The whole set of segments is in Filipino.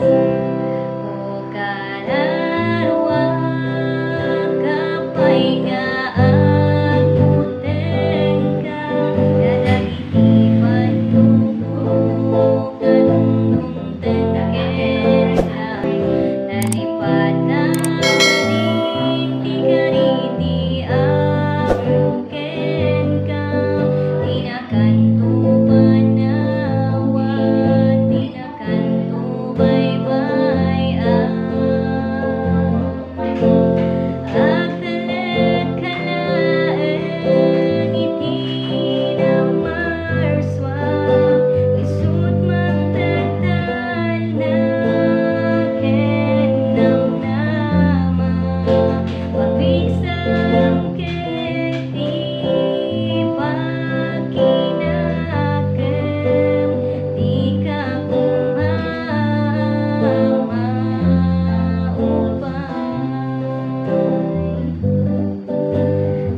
O kalarawa kapay gaamuten ka kadagitipan tubo kanungtungten taken ka nalipad na kariti-kariti amuken ka tinakanto panawan tinakanto bye-bye agtalag kalaan iti na marswag isut magtatal na ken namnama papigsam ken ti pagkinakem di ka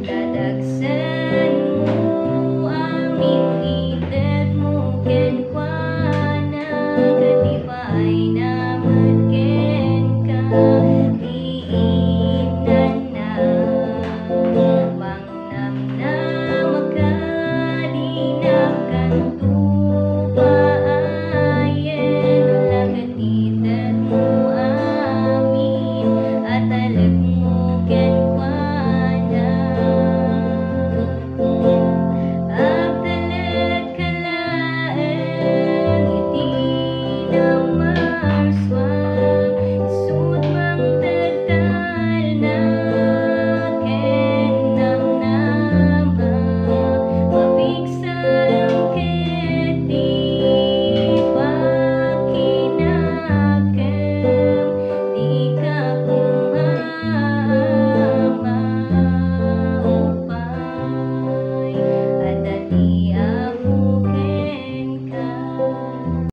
dadagsen mo aming ited mo ken kuana katipay